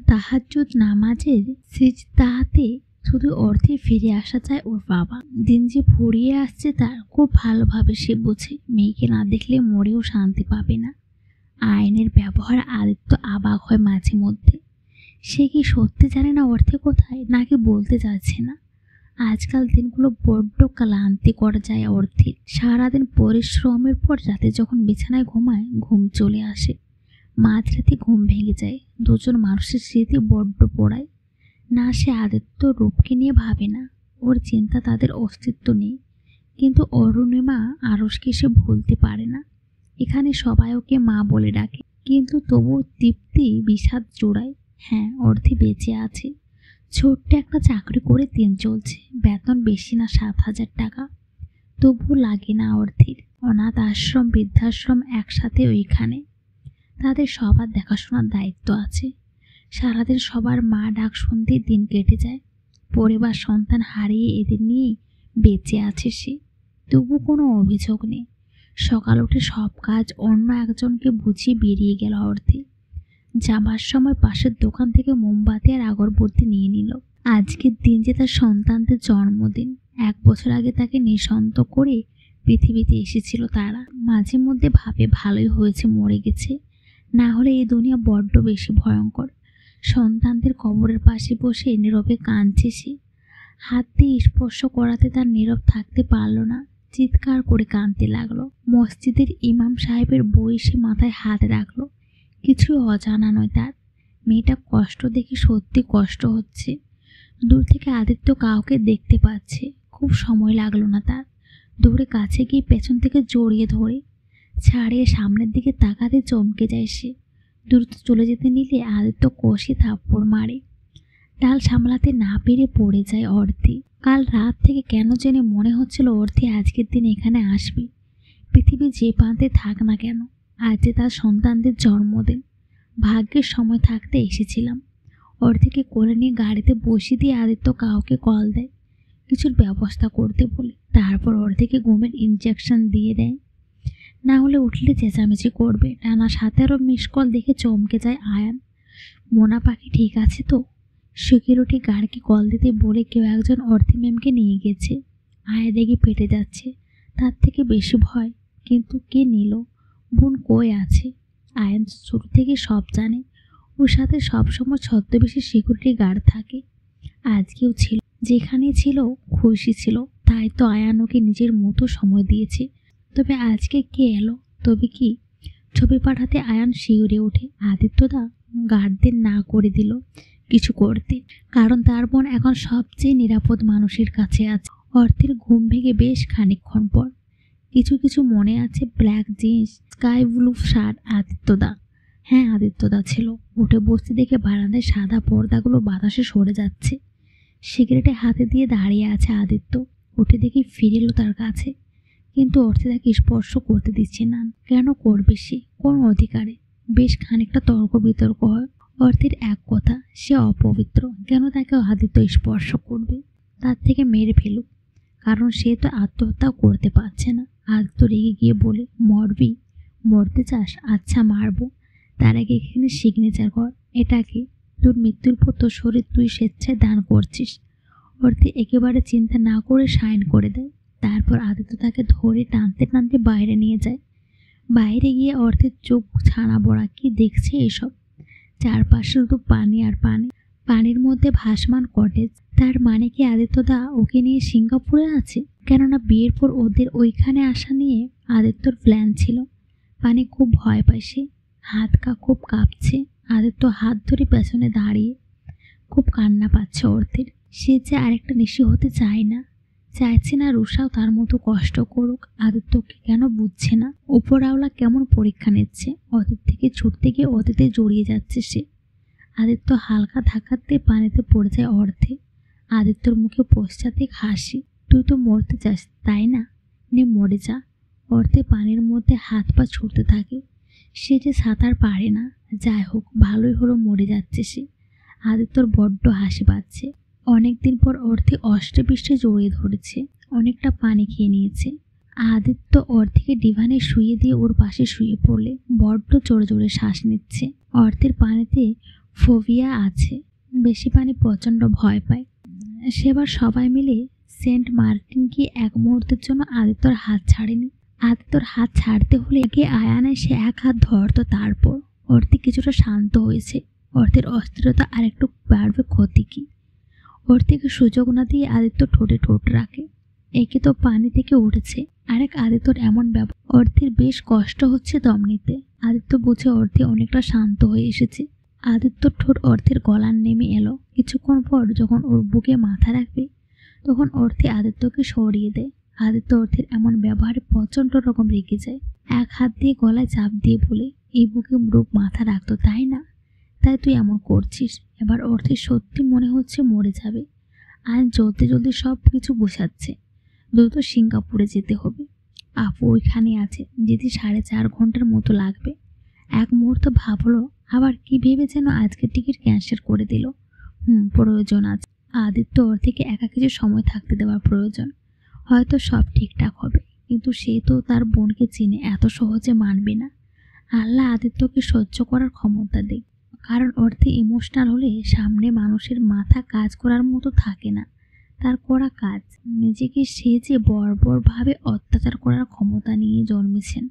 তাহাজ্জুদ নামাজের সিজদাতে শুধু অর্থে ফিরে আসা চায় ওর বাবা। দিন যে ফুরিয়ে আসছে তার খুব ভালোভাবে সে বোঝে। মেয়েকে না দেখলে মরেও শান্তি পাবে না। আয়নের ব্যবহার আদিত্য অবাক হয় মাঝে মধ্যে। সে কি সত্যি জানে না অর্থে কোথায়, নাকি বলতে চাচ্ছে না? আজকাল দিনগুলো বড্ড ক্লান্তিকর যায় অর্থে। সারাদিন পরিশ্রমের পর রাতে যখন বিছানায় ঘুমায় ঘুম চলে আসে, মাঝরাতে ঘুম ভেঙে যায়। দুজন মানুষের স্মৃতি বড্ড পোড়ায়। না, সে আদিত্য রূপকে নিয়ে ভাবে না, ওর চিন্তা তাদের অস্তিত্ব নেই। কিন্তু অরুণিমা আরশকে সে ভুলতে পারে না। এখানে সবাই ওকে মা বলে ডাকে, কিন্তু তবু তৃপ্তি বিষাদ জোড়ায়। হ্যাঁ, অর্থে বেঁচে আছে। ছোট্ট একটা চাকরি করে দিন চলছে, বেতন বেশি না, 7,000 টাকা। তবু লাগে না অর্থের। অনাথ আশ্রম বৃদ্ধাশ্রম একসাথে ওইখানে। তাদের সবার দেখাশোনার দায়িত্ব আছে। সারাদিন সবার মা ডাক শুনতে দিন কেটে যায়। পরিবার সন্তান হারিয়ে এদের নিয়ে বেঁচে আছে সে। তবু কোনো অভিযোগ নেই। সকাল উঠে সব কাজ অন্য একজনকে বুঝিয়ে বেরিয়ে গেল অর্থে। যাবার সময় পাশের দোকান থেকে মোমবাতি আর আগরবাতি নিয়ে নিল। আজকের দিন যে তার সন্তানদের জন্মদিন। 1 বছর আগে তাকে নিঃসন্ত করে পৃথিবীতে এসেছিল তারা। মাঝে মধ্যে ভাবে ভালোই হয়েছে মরে গেছে, না হলে এই দুনিয়া বড্ড বেশি ভয়ঙ্কর। সন্তানদের কবরের পাশে বসে নীরবে কাঁদছে সে। হাত দিয়ে স্পর্শ করাতে তার নীরব থাকতে পারল না, চিৎকার করে কাঁদতে লাগলো। মসজিদের ইমাম সাহেবের বই সে মাথায় হাত রাখলো। কিছুই অজানা নয় তার। মেয়েটা কষ্ট দেখে সত্যি কষ্ট হচ্ছে। দূর থেকে আদিত্য কাউকে দেখতে পাচ্ছে। খুব সময় লাগলো না তার। দৌড়ে কাছে গিয়ে পেছন থেকে জড়িয়ে ধরে ছাড়িয়ে সামনের দিকে তাকাতে চমকে যায় সে। দ্রুত চলে যেতে নিলে আদিত্য কষে থাপ্পড় মারে। ডাল সামলাতে না পেরে পড়ে যায় অর্থে। কাল রাত থেকে কেন জেনে মনে হচ্ছিল অর্থে আজকের দিন এখানে আসবে। পৃথিবী যে প্রান্তে থাক না কেন, আজ যে তার সন্তানদের জন্মদিন। ভাগ্যের সময় থাকতে এসেছিলাম। অর্থেকে কোলে নিয়ে গাড়িতে বসিয়ে দিয়ে আদিত্য কাউকে কল দেয় কিছুর ব্যবস্থা করতে বলে। তারপর অর্ধেকে ঘুমের ইনজেকশন দিয়ে দেয়, না হলে উঠলে চেঁচামেচি করবে। টানা 17 মিস কল দেখে চমকে যায় আয়ান। মোনা পাখি ঠিক আছে তো? সিকিউরিটি গার্ডকে কল দিতে বলে কেউ একজন অর্থি ম্যামকে নিয়ে গেছে। আয়া রেগে পেটে যাচ্ছে। তার থেকে বেশি ভয়, কিন্তু কে নিল? বোন কই আছে? আয়ান শুরু থেকে সব জানে। ওর সাথে সবসময় ছদ্মবেশী সিকিউরিটি গার্ড থাকে। আজকেও ছিল। যেখানে ছিল খুশি ছিল। তাই তো আয়ান ওকে নিজের মতো সময় দিয়েছে। তবে আজকে কে এলো? তবে কি? ছবি পাঠাতে আয়ান শিউরে ওঠে। আদিত্যদা গার্ডদের না করে দিল কিছু করতে, কারণ তার বোন এখন সবচেয়ে নিরাপদ মানুষের কাছে আছে। অর্থের ঘুম ভেঙে বেশ খানিকক্ষণ পর কিছু কিছু মনে আছে। Black jeans, sky blue shirt. আদিত্যদা? হ্যাঁ, আদিত্যদা ছিল। উঠে বসতে দেখে বারান্দায় সাদা পর্দাগুলো বাতাসে সরে যাচ্ছে। সিগারেটে হাতে দিয়ে দাঁড়িয়ে আছে আদিত্য। উঠে দেখে ফিরে এলো তার কাছে, কিন্তু অর্থে তাকে স্পর্শ করতে দিচ্ছে না। কেন করবে সে? কোন অধিকারে? বেশ খানিকটা তর্ক বিতর্ক হয়। অর্থের এক কথা, সে অপবিত্র, কেন তাকে আদিত্য স্পর্শ করবে? তার থেকে মেরে ফেলুক, কারণ সে তো আত্মহত্যা করতে পারছে না। আদিত্য রেগে গিয়ে বলে, মরবি? মরতে চাস? আচ্ছা মারবো। তার আগে এখানে সিগনেচার কর। এটাকে তোর মৃত্যুর পর তোর শরীর তুই স্বেচ্ছায় দান করছিস। অর্থে একেবারে চিন্তা না করে সাইন করে দেয়। তারপর আদিত্য তাকে ধরে টানতে টানতে বাইরে নিয়ে যায়। বাইরে গিয়ে অর্থের চোখ ছানা বড়া। কি দেখছে এসব? চারপাশে শুধু পানি আর পানি। পানির মধ্যে ভাসমান কটেজ। তার মানে কি আদিত্যদা ওকে নিয়ে সিঙ্গাপুরে আছে? কেননা বিয়ের পর ওদের ওইখানে আসা নিয়ে আদিত্যর প্ল্যান ছিল। পানি খুব ভয় পায় সে। খুব কাঁপছে। আদিত্য হাত ধরে পেছনে দাঁড়িয়ে। খুব কান্না পাচ্ছে অর্থের। সে যে আরেকটা নিশি হতে চায় না। চাইছে না রুষাও তার মতো কষ্ট করুক। আদিত্যকে কেন বুঝছে না? উপরওয়ালা কেমন পরীক্ষা নিচ্ছে। অতীত থেকে ছুটতে গিয়ে অতীতে জড়িয়ে যাচ্ছে সে। আদিত্য হালকা ধাক্কাতে পানিতে পড়ে যায় অর্থে। আদিত্যর মুখে পশ্চাৎ হাসি। তুই তো মরতে চাস তাই না? নে মরে যা। অর্থে পানির মধ্যে হাত পা ছুটতে থাকে। সে যে সাঁতার পারে না। যাই হোক, ভালোই হলো মরে যাচ্ছে সে। আদিত্যর বড্ড হাসি পাচ্ছে। অনেকদিন পর অর্থে অষ্টে পৃষ্ঠে জড়িয়ে ধরেছে। অনেকটা পানি খেয়ে নিয়েছে। আদিত্য অর্থেকে ডিভানে শুয়ে দিয়ে ওর পাশে শুয়ে পড়লে বড্ড জোরে জোরে শ্বাস নিচ্ছে। অর্থের পানিতে ফোবিয়া আছে, বেশি পানি প্রচণ্ড ভয় পায়। সেবার সবাই মিলে সেন্ট মার্টিন কি এক মুহূর্তের জন্য আদিত্যর হাত ছাড়েনি। আদিত্যর হাত ছাড়তে হলে আগে আয়ান এসে এক হাত ধরতো। তারপর অর্থি কিছুটা শান্ত হয়েছে। অর্থের অস্থিরতা আর একটু বাড়বে, ক্ষতি কি? অর্থিকে সুযোগ না দিয়ে আদিত্য ঠোঁটে ঠোঁট রাখে। একে তো পানি থেকে উঠেছে, আরেক আদিত্যর এমন ব্যবহার। অর্থের বেশ কষ্ট হচ্ছে দম নিতে। আদিত্য বুঝে অর্থে অনেকটা শান্ত হয়ে এসেছে। আদিত্যর ঠোঁট অর্থের গলার নেমে এলো। কিছুক্ষণ পর যখন ওর বুকে মাথা রাখবে, তখন অর্থে আদিত্যকে সরিয়ে দেয়। আদিত্য অর্থের এমন ব্যবহারে প্রচণ্ড রকম রেগে যায়। এক হাত দিয়ে গলায় চাপ দিয়ে বলে, এই বুকে রূপ মাথা রাখতো তাই না? তাই তুই এমন করছিস। এবার অর্থের সত্যি মনে হচ্ছে মরে যাবে। আইন জলদি জলদি সব কিছু বোঝাচ্ছে। দ্রুত সিঙ্গাপুরে যেতে হবে। আপু ওইখানে আছে, যেতে 4.5 ঘন্টার মতো লাগবে। এক মুহূর্ত ভাবলো, আবার কি ভেবে যেন আজকে টিকিট ক্যান্সেল করে দিল। প্রয়োজন আছে। আদিত্য অর্থেকে একা কিছু সময় থাকতে দেওয়ার প্রয়োজন। হয়তো সব ঠিকঠাক হবে, কিন্তু সে তো তার বোনকে চিনে, এত সহজে মানবে না। আল্লাহ আদিত্যকে সহ্য করার ক্ষমতা দেয়, কারণ অর্থে ইমোশনাল হলে সামনে মানুষের মাথা কাজ করার মতো থাকে না। তার করা কাজ নিজেকে সে যে বর্বরভাবে অত্যাচার করার ক্ষমতা নিয়ে জন্মেছেন।